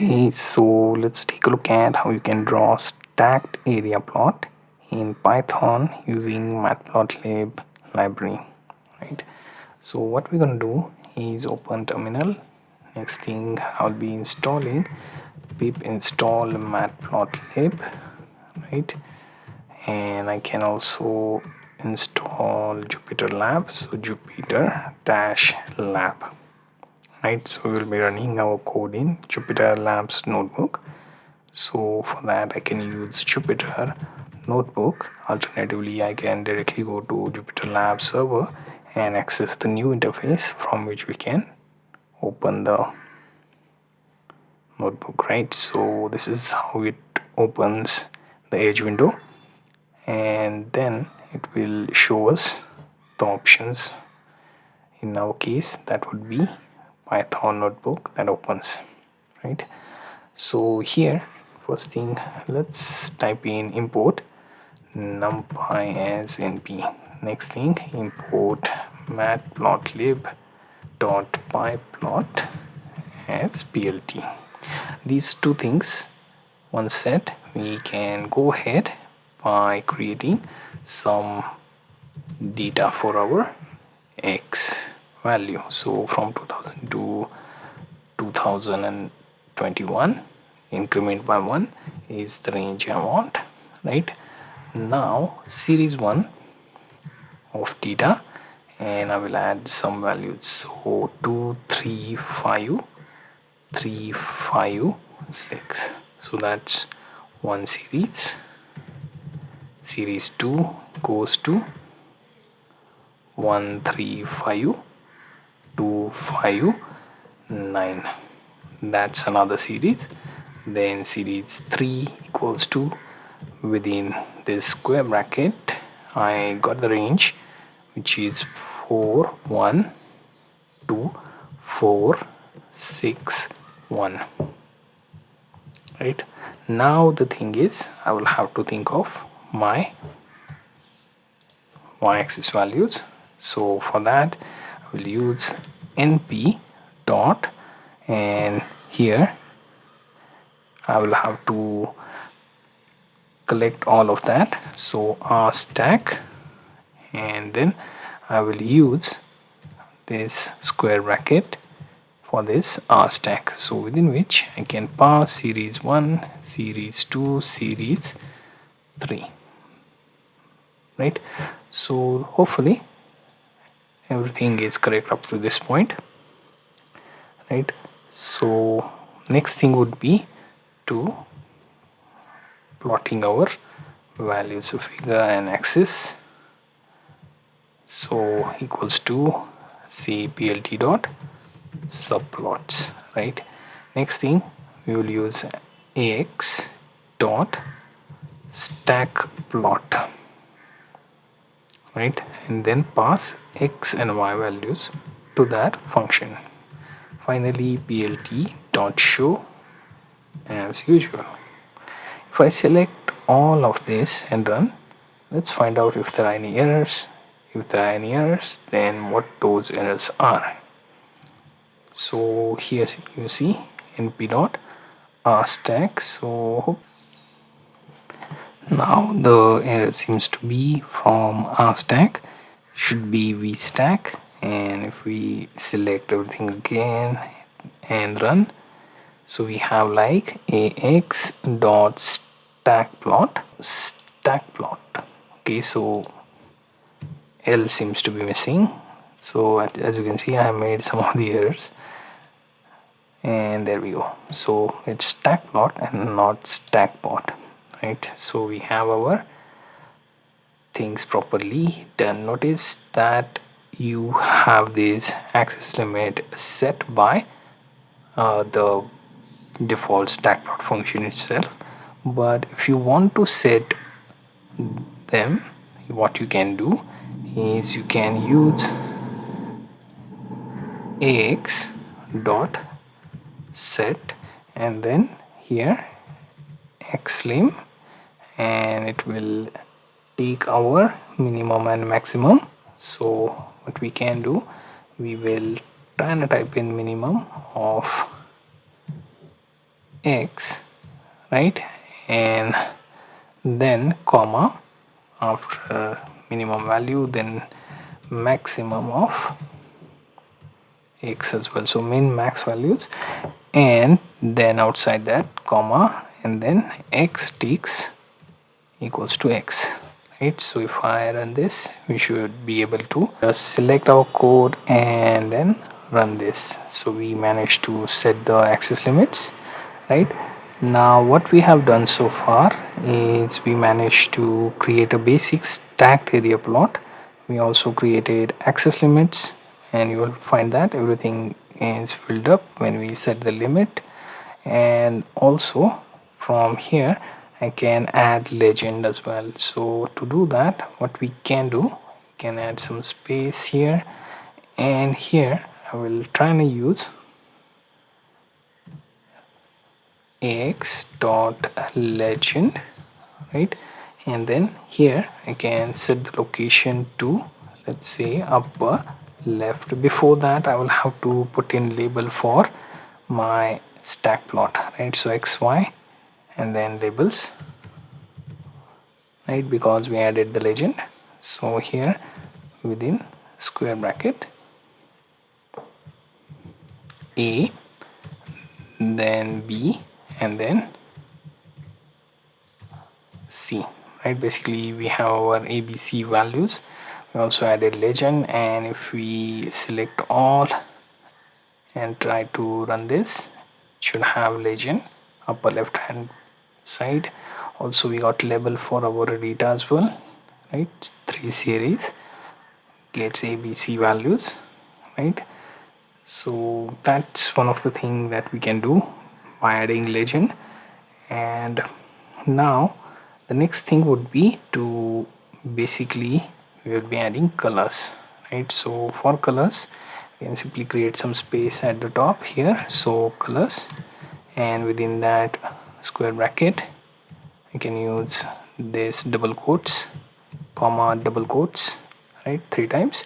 Okay, so let's take a look at how you can draw stacked area plot in Python using Matplotlib library, right? So what we're going to do is open terminal. Next thing I'll be installing pip install Matplotlib, right? And I can also install Jupyter Lab, so Jupyter-lab, right? So we'll be running our code in Jupyter Labs notebook. So for that I can use Jupyter notebook. Alternatively, I can directly go to Jupyter Lab server and access the new interface from which we can open the notebook, right? So this is how it opens the edge window, and then it will show us the options. In our case, that would be Python notebook that opens, right? So here, first thing, let's type in import numpy as np. Next thing, import matplotlib.pyplot as plt. These two things once set, we can go ahead by creating some data for our x value. So from 2000 to 2021, increment by 1 is the range I want, right? Now series 1 of data, and I will add some values. So 2 3 5 3 5 6. So that's one series. Series 2 goes to 1 3 5 2 5 9. That's another series. Then series 3 equals to, within this square bracket I got the range, which is 4 1 2 4 6 1, right? Now the thing is, I will have to think of my y-axis values. So for that I will use np dot, and here I will have to collect all of that. So r stack, and then I will use this square bracket for this r stack, so within which I can pass series 1, series 2, series 3, right? So hopefully everything is correct up to this point, right? So next thing would be to plotting our values of figure and axis. So equals to say plt dot subplots, right? Next thing, we will use ax dot stack plot, right? And then pass x and y values to that function. Finally, plt dot show as usual. If I select all of this and run, let's find out if there are any errors. If there are any errors, then what those errors are. So here you see np dot r stack. So now the error seems to be from r stack, should be v stack, and if we select everything again and run, so we have like ax dot stack plot. Okay, so L seems to be missing. So as you can see, I have made some of the errors, and there we go. So it's stack plot and not stack plot, right? So we have our things properly done. Notice that you have this axis limit set by the default stack plot function itself, but if you want to set them, what you can do is you can use ax dot set, and then here xlim, and it will take our minimum and maximum. So what we can do, we will try and type in minimum of x, right, and then comma after minimum value, then maximum of x as well, so min max values, and then outside that comma, and then x ticks equals to x, right? So if I run this, we should be able to just select our code and then run this. So we managed to set the access limits, right? Now what we have done so far is we managed to create a basic stacked area plot. We also created access limits, and you will find that everything is filled up when we set the limit. And also from here I can add legend as well. So to do that, what we can do, we can add some space here, and here I will try and use ax dot legend, right, and then here I can set the location to, let's say, upper left. Before that I will have to put in label for my stack plot, right? So xy and then labels, right, because we added the legend. So here within square bracket a, then b, and then c, right? Basically we have our abc values. We also added legend, and if we select all and try to run this, it should have legend upper left hand side. Also we got label for our data as well, right? 3 series gets abc values, right? So that's one of the things that we can do by adding legend. And now the next thing would be to basically we will be adding colors, right? So for colors we can simply create some space at the top here, so colors, and within that square bracket I can use this double quotes, comma double quotes, right, 3 times.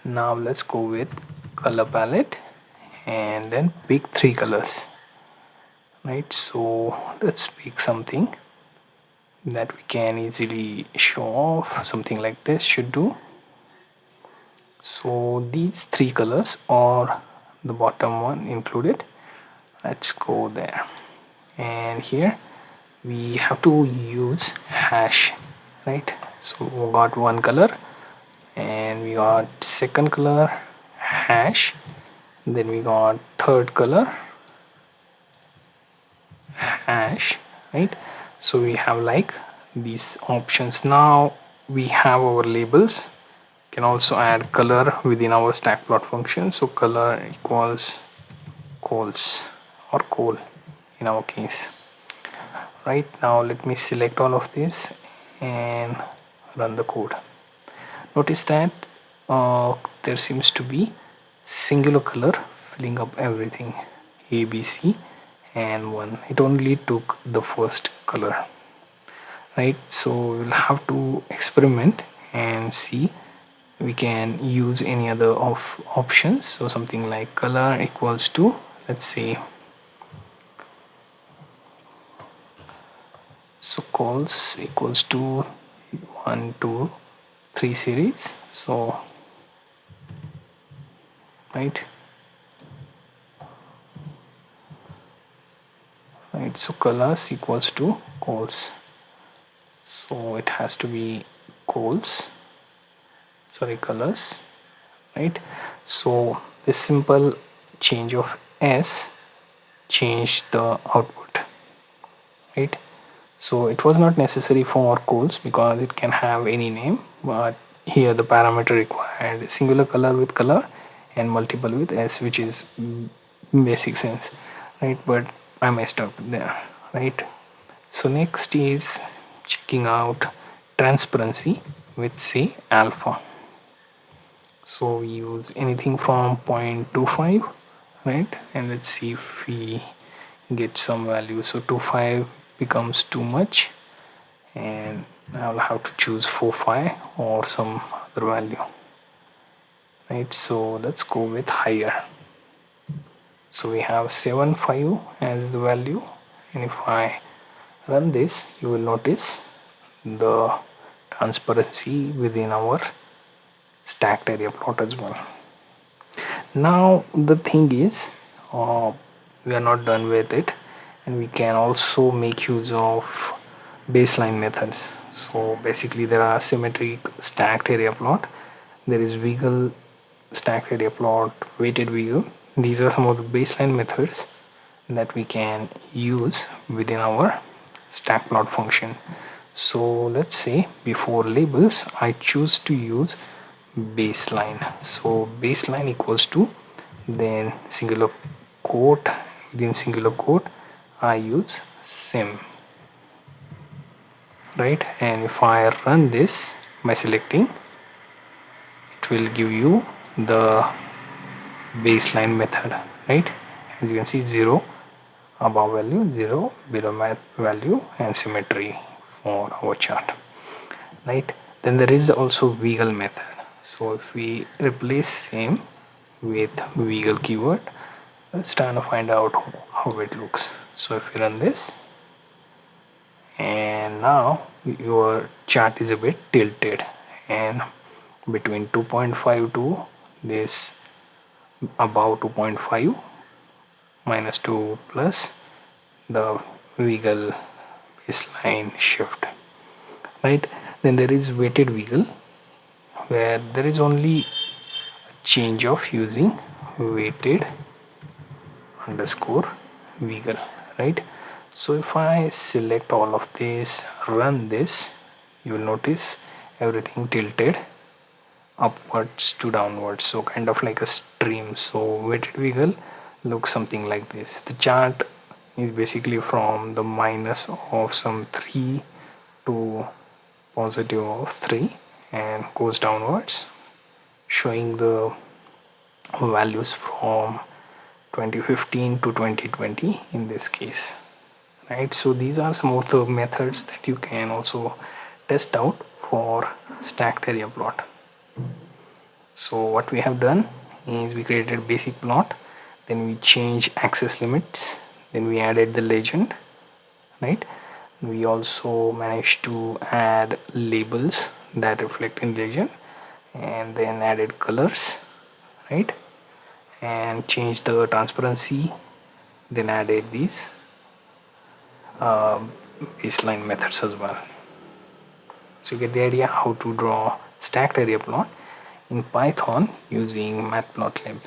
Now let's go with color palette and then pick 3 colors, right? So let's pick something that we can easily show off. Something like this should do. So these 3 colors or the bottom one included, let's go there. And here we have to use hash, right? So we got one color and we got second color hash, then we got third color hash, right? So we have like these options. Now we have our labels, can also add color within our stack plot function. So color equals coals or coal in our case. Right, now let me select all of this and run the code. Notice that there seems to be singular color filling up everything, ABC and 1. It only took the first color, right? So we'll have to experiment and see we can use any other of options. So something like color equals to, let's say, so calls equals to 1 2 3 series, so right, so colors equals to calls, so it has to be calls, sorry, colors, right? So this simple change of s changed the output, right? So it was not necessary for calls because it can have any name, but here the parameter required singular color with color and multiple with s, which is basic sense, right? But I messed up there, right? So next is checking out transparency with, say, alpha. So we use anything from 0.25, right? And let's see if we get some value. So 25 becomes too much, and I'll have to choose 45 or some other value, right? So let's go with higher. So we have 75 as the value, and if I run this, you will notice the transparency within our stacked area plot as well. Now the thing is, we are not done with it, and we can also make use of baseline methods. So basically there are symmetric stacked area plot, there is wiggle stacked area plot, weighted wiggle. These are some of the baseline methods that we can use within our stack plot function. So let's say before labels I choose to use baseline. So baseline equals to, then singular quote, within singular quote I use sim, right? And if I run this by selecting, it will give you the baseline method, right? As you can see, 0 above value, 0 below math value, and symmetry for our chart, right? Then there is also wiggle method. So if we replace same with wiggle keyword, let's try to find out how it looks. So if we run this, and now your chart is a bit tilted, and between 2.5 to this above 2.5 minus 2 plus the wiggle baseline shift, right? Then there is weighted wiggle, where there is only a change of using weighted underscore wiggle, right? So if I select all of this, run this, you will notice everything tilted upwards to downwards, so kind of like a stream. So weighted wiggle looks something like this. The chart is basically from the minus of some 3 to positive of 3 and goes downwards, showing the values from 2015 to 2020 in this case, right? So these are some of the methods that you can also test out for stacked area plot. So what we have done is we created basic plot, then we change access limits, then we added the legend, right? We also managed to add labels that reflect in legend, and then added colors, right? And changed the transparency, then added these baseline methods as well. So you get the idea how to draw stacked area plot in Python using Matplotlib.